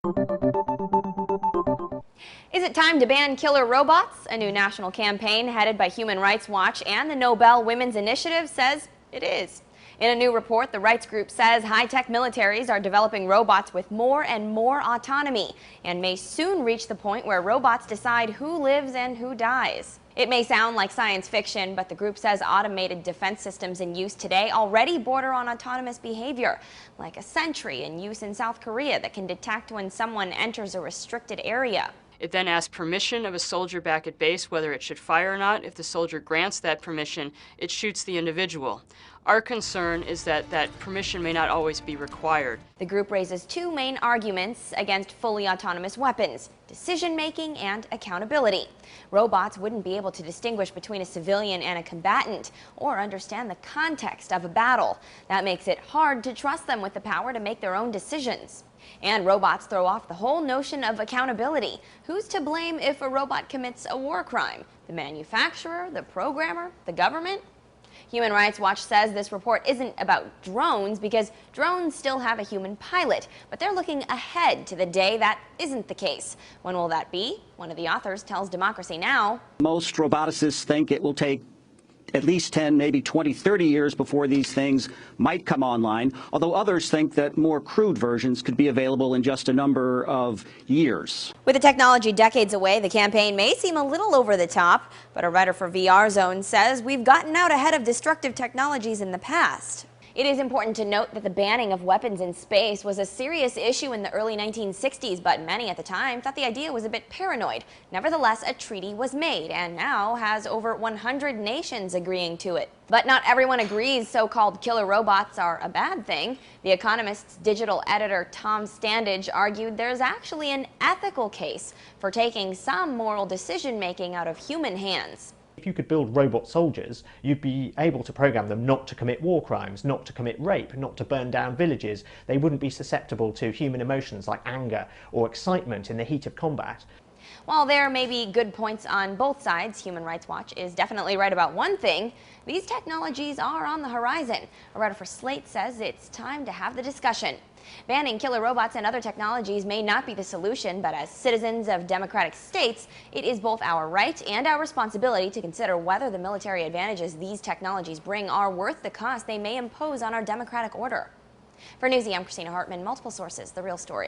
Is it time to ban killer robots? A new national campaign headed by Human Rights Watch and the Nobel Women's Initiative says it is. In a new report, the rights group says high-tech militaries are developing robots with more and more autonomy and may soon reach the point where robots decide who lives and who dies. It may sound like science fiction, but the group says automated defense systems in use today already border on autonomous behavior, like a sentry in use in South Korea that can detect when someone enters a restricted area. It then asks permission of a soldier back at base whether it should fire or not. If the soldier grants that permission, it shoots the individual. Our concern is that that permission may not always be required. The group raises two main arguments against fully autonomous weapons: decision-making and accountability. Robots wouldn't be able to distinguish between a civilian and a combatant or understand the context of a battle. That makes it hard to trust them with the power to make their own decisions. And robots throw off the whole notion of accountability. Who's to blame if a robot commits a war crime? The manufacturer, the programmer, the government? Human Rights Watch says this report isn't about drones because drones still have a human pilot, but they're looking ahead to the day that isn't the case. When will that be? One of the authors tells Democracy Now! Most roboticists think it will take at least 10, maybe 20, 30 years before these things might come online, although others think that more crude versions could be available in just a number of years. With the technology decades away, the campaign may seem a little over the top, but a writer for VR Zone says we've gotten out ahead of destructive technologies in the past. It is important to note that the banning of weapons in space was a serious issue in the early 1960s, but many at the time thought the idea was a bit paranoid. Nevertheless, a treaty was made and now has over 100 nations agreeing to it. But not everyone agrees so-called killer robots are a bad thing. The Economist's digital editor Tom Standage argued there's actually an ethical case for taking some moral decision-making out of human hands. If you could build robot soldiers, you'd be able to program them not to commit war crimes, not to commit rape, not to burn down villages. They wouldn't be susceptible to human emotions like anger or excitement in the heat of combat. While there may be good points on both sides, Human Rights Watch is definitely right about one thing: these technologies are on the horizon. A writer for Slate says it's time to have the discussion. Banning killer robots and other technologies may not be the solution, but as citizens of democratic states, it is both our right and our responsibility to consider whether the military advantages these technologies bring are worth the cost they may impose on our democratic order. For Newsy, I'm Christina Hartman, Multiple Sources, The Real Story.